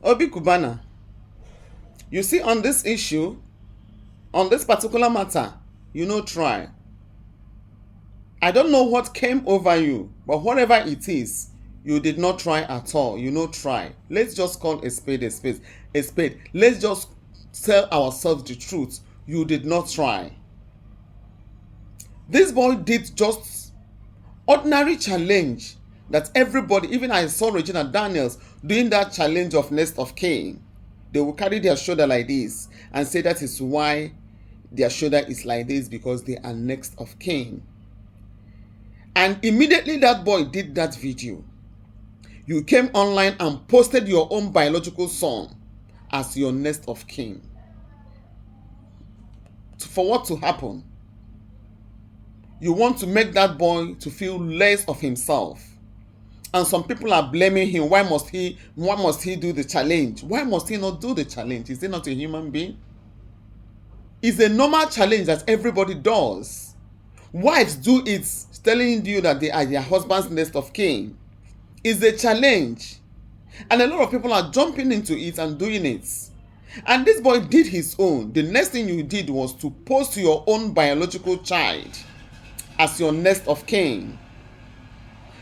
Obi Kubana, you see, on this issue, on this particular matter, you know, try. I don't know what came over you, but whatever it is, you did not try at all. You know, try. Let's just call a spade a spade. A spade. Let's just tell ourselves the truth. You did not try. This boy did just ordinary challenge that everybody, even I saw Regina Daniels doing that challenge of Nest of Cain. They will carry their shoulder like this and say that is why their shoulder is like this, because they are next of kin. And immediately that boy did that video, you came online and posted your own biological son as your next of kin. For what to happen? You want to make that boy to feel less of himself. And some people are blaming him. Why must he do the challenge? Why must he not do the challenge? Is he not a human being? It's a normal challenge that everybody does. Wives do it, telling you that they are their husband's next of kin. It's a challenge. And a lot of people are jumping into it and doing it. And this boy did his own. The next thing you did was to post your own biological child as your next of kin,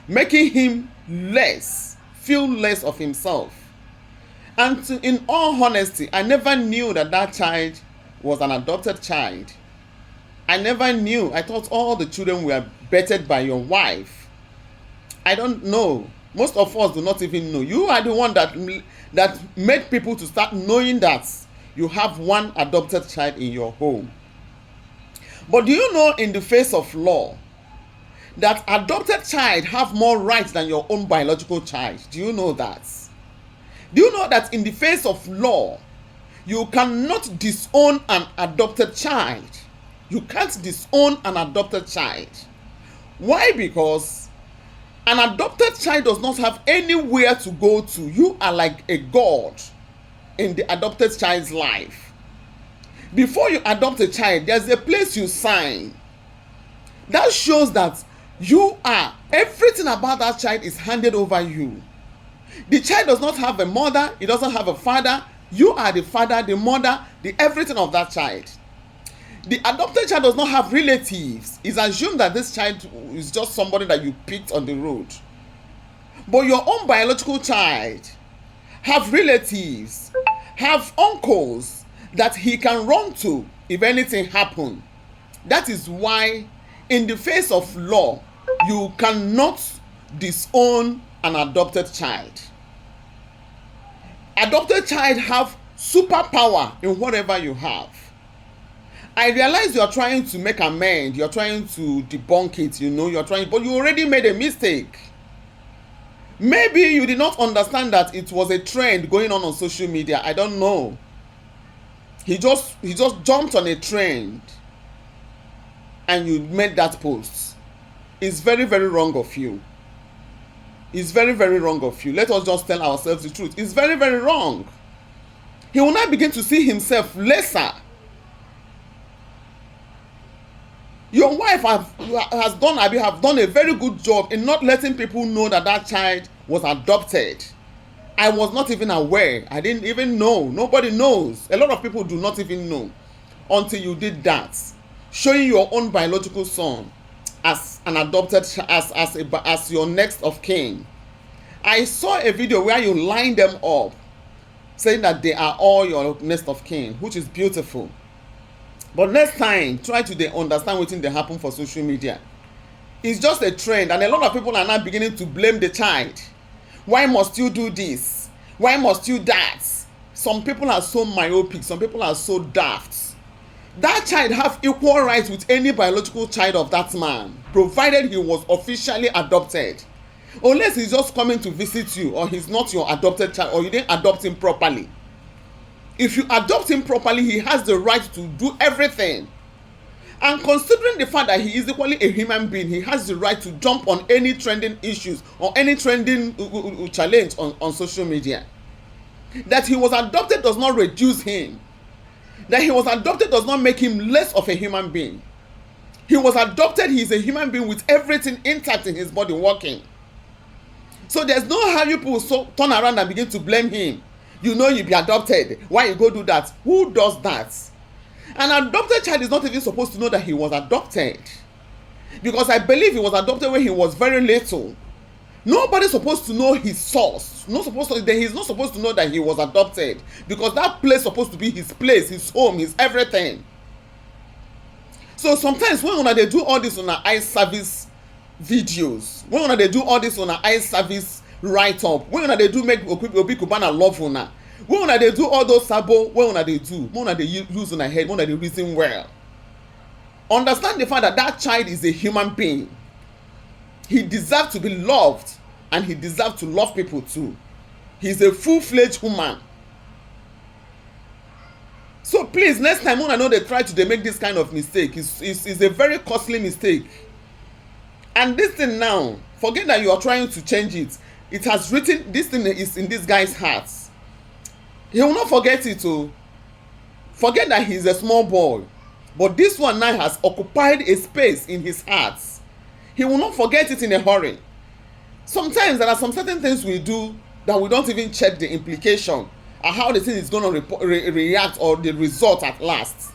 making him feel less of himself. And in all honesty, I never knew that that child was an adopted child. I never knew. I thought all the children were bettered by your wife. I don't know. Most of us do not even know. You are the one that made people to start knowing that you have one adopted child in your home. But do you know, in the face of law, that adopted child have more rights than your own biological child? Do you know that? Do you know that in the face of law, you cannot disown an adopted child? You can't disown an adopted child. Why? Because an adopted child does not have anywhere to go to. You are like a god in the adopted child's life. Before you adopt a child, there's a place you sign. That shows that you are, everything about that child is handed over you. The child does not have a mother, it doesn't have a father. You are the father, the mother, the everything of that child. The adopted child does not have relatives. It's assumed that this child is just somebody that you picked on the road. But your own biological child have relatives, have uncles that he can run to if anything happens. That is why, in the face of law, you cannot disown an adopted child. Adopted child have superpower in whatever you have. I realize you are trying to make amends, you are trying to debunk it, but you already made a mistake. Maybe you did not understand that it was a trend going on social media. I don't know. He just jumped on a trend and you made that post. It's very, very wrong of you. It's very, very wrong of you. Let us just tell ourselves the truth. It's very, very wrong. He will now begin to see himself lesser. Your wife have done a very good job in not letting people know that that child was adopted. I was not even aware. I didn't even know. Nobody knows. A lot of people do not even know until you did that. Showing your own biological son as an adopted, as your next of kin. I saw a video where you line them up, saying that they are all your next of kin, which is beautiful. But next time, try to understand what they happen for social media. It's just a trend, and a lot of people are now beginning to blame the child. Why must you do this? Why must you that? Some people are so myopic, some people are so daft. That child have equal rights with any biological child of that man, provided he was officially adopted. Unless he's just coming to visit you, or he's not your adopted child, or you didn't adopt him properly. If you adopt him properly, he has the right to do everything. And considering the fact that he is equally a human being, he has the right to jump on any trending issues or any trending challenge on social media. That he was adopted does not reduce him. That he was adopted does not make him less of a human being. He was adopted, he is a human being with everything intact in his body working. So there's no how you people turn around and begin to blame him. You know you be adopted. Why you go do that? Who does that? An adopted child is not even supposed to know that he was adopted. Because I believe he was adopted when he was very little. Nobody's supposed to know his source. He's not supposed to know that he was adopted. Because that place is supposed to be his place, his home, his everything. So sometimes when they do all this on our eye service videos, when they do all this on our eye service write-up, when they do make Obi Cubana love una, when they do all those sabo, when they use on their head, when they reason well. Understand the fact that that child is a human being. He deserves to be loved, and he deserves to love people too. He's a full-fledged human. So please, next time when I know they try to make this kind of mistake, it's a very costly mistake. And this thing now, forget that you are trying to change it. It has written, this thing is in this guy's heart. He will not forget it. Oh. Forget that he's a small boy. But this one now has occupied a space in his heart. He will not forget it in a hurry. Sometimes there are some certain things we do that we don't even check the implication and how the thing is going to react or the result at last.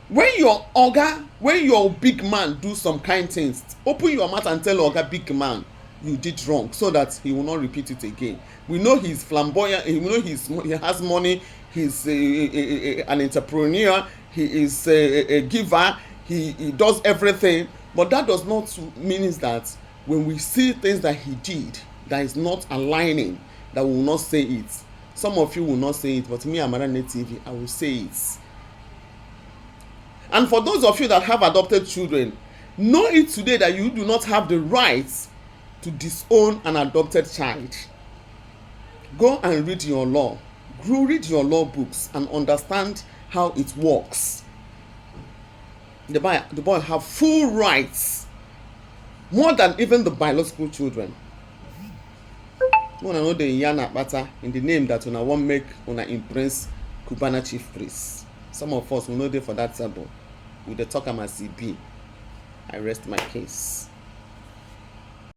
When your big man do some kind things, open your mouth and tell Oga big man you did wrong, so that he will not repeat it again. We know he's flamboyant, we know he has money, he's an entrepreneur, he is a giver, he does everything, but that does not mean that when we see things that he did that is not aligning, that we will not say it. Some of you will not say it, but me, Amarane TV, I will say it. And for those of you that have adopted children, know it today that you do not have the right to disown an adopted child. Go and read your law. Go read your law books and understand how it works. The boy have full rights, more than even the biological children. Una know the Yana Bata in the name that una won't make una impress Cubana chief priest. Some of us will know there for that symbol. With the talk am as CB. I rest my case.